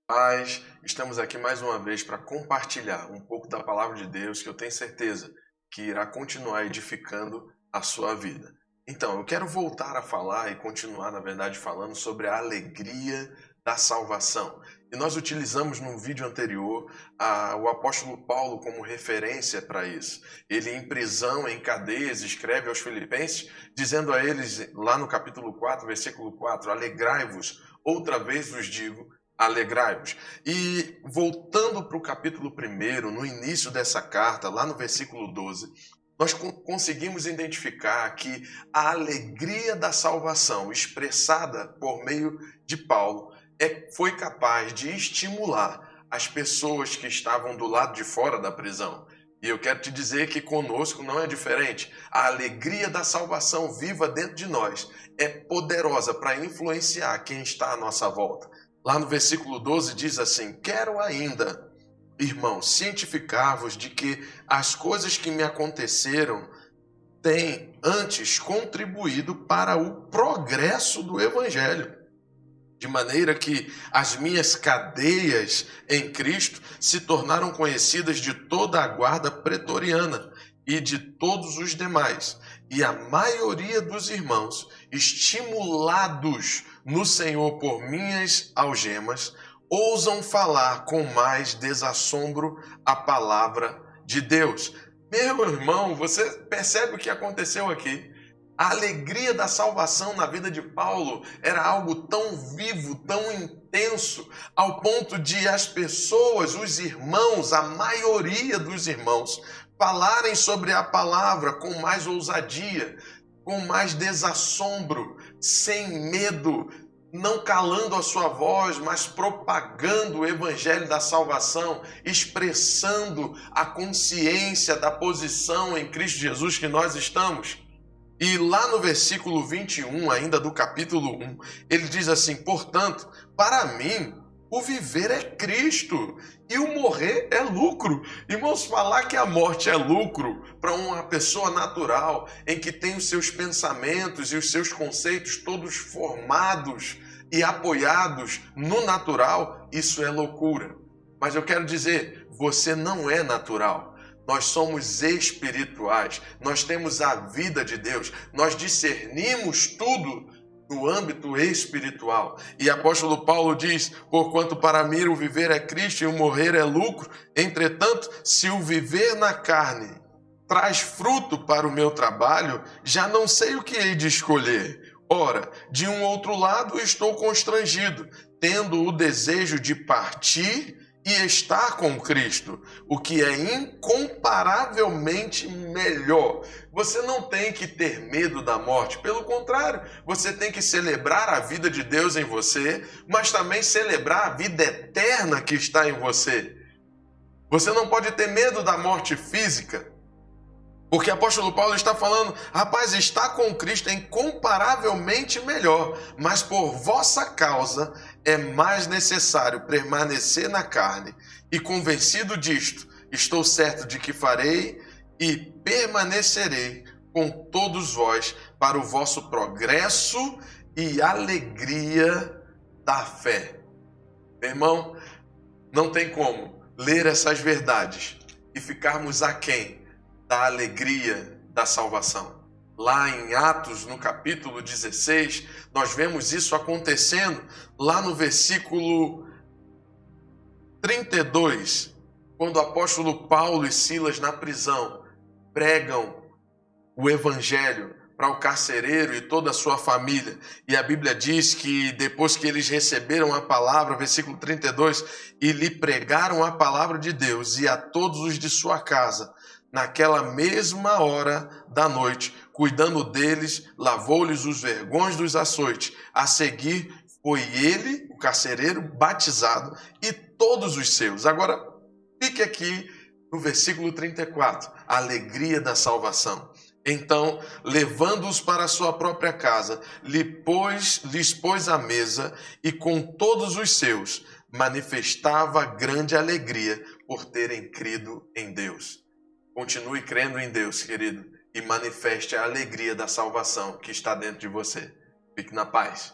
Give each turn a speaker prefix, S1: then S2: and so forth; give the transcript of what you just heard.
S1: Paz, estamos aqui mais uma vez para compartilhar um pouco da palavra de Deus que eu tenho certeza que irá continuar edificando a sua vida. Então, eu quero voltar a falar e continuar, na verdade, falando sobre a alegria da salvação. E nós utilizamos no vídeo anterior o apóstolo Paulo como referência para isso. Ele, em prisão, em cadeias, escreve aos Filipenses, dizendo a eles, lá no capítulo 4, versículo 4, alegrai-vos, outra vez vos digo, alegrai-vos. E voltando para o capítulo 1, no início dessa carta, lá no versículo 12, nós conseguimos identificar que a alegria da salvação expressada por meio de Paulo foi capaz de estimular as pessoas que estavam do lado de fora da prisão. E eu quero te dizer que conosco não é diferente. A alegria da salvação viva dentro de nós é poderosa para influenciar quem está à nossa volta. Lá no versículo 12 diz assim: quero ainda, irmãos, cientificar-vos de que as coisas que me aconteceram têm antes contribuído para o progresso do Evangelho, de maneira que as minhas cadeias em Cristo se tornaram conhecidas de toda a guarda pretoriana e de todos os demais. E a maioria dos irmãos, estimulados no Senhor por minhas algemas, ousam falar com mais desassombro a palavra de Deus. Meu irmão, você percebe o que aconteceu aqui? A alegria da salvação na vida de Paulo era algo tão vivo, tão intenso, ao ponto de as pessoas, os irmãos, a maioria dos irmãos, falarem sobre a palavra com mais ousadia, com mais desassombro, sem medo, não calando a sua voz, mas propagando o evangelho da salvação, expressando a consciência da posição em Cristo Jesus que nós estamos. E lá no versículo 21, ainda do capítulo 1, ele diz assim: portanto, para mim, o viver é Cristo e o morrer é lucro. Irmãos, falar que a morte é lucro para uma pessoa natural, em que tem os seus pensamentos e os seus conceitos todos formados e apoiados no natural, isso é loucura. Mas eu quero dizer, você não é natural. Nós somos espirituais, nós temos a vida de Deus, nós discernimos tudo no âmbito espiritual. E apóstolo Paulo diz: porquanto para mim o viver é Cristo e o morrer é lucro, entretanto, se o viver na carne traz fruto para o meu trabalho, já não sei o que hei de escolher. Ora, de um outro lado estou constrangido, tendo o desejo de partir e estar com Cristo, o que é incomparavelmente melhor. Você não tem que ter medo da morte, pelo contrário, você tem que celebrar a vida de Deus em você, mas também celebrar a vida eterna que está em você. Você não pode ter medo da morte física, porque o apóstolo Paulo está falando: rapaz, estar com Cristo é incomparavelmente melhor, mas por vossa causa é mais necessário permanecer na carne. E convencido disto, estou certo de que farei e permanecerei com todos vós para o vosso progresso e alegria da fé. Meu irmão, não tem como ler essas verdades e ficarmos aquém da alegria da salvação. Lá em Atos, no capítulo 16, nós vemos isso acontecendo lá no versículo 32, quando o apóstolo Paulo e Silas na prisão pregam o evangelho para o carcereiro e toda a sua família. E a Bíblia diz que depois que eles receberam a palavra, versículo 32, e lhe pregaram a palavra de Deus e a todos os de sua casa, naquela mesma hora da noite, cuidando deles, lavou-lhes os vergões dos açoites. A seguir, foi ele, o carcereiro, batizado, e todos os seus. Agora, fique aqui no versículo 34, a alegria da salvação. Então, levando-os para a sua própria casa, lhes pôs à mesa, e com todos os seus, manifestava grande alegria por terem crido em Deus. Continue crendo em Deus, querido, e manifeste a alegria da salvação que está dentro de você. Fique na paz.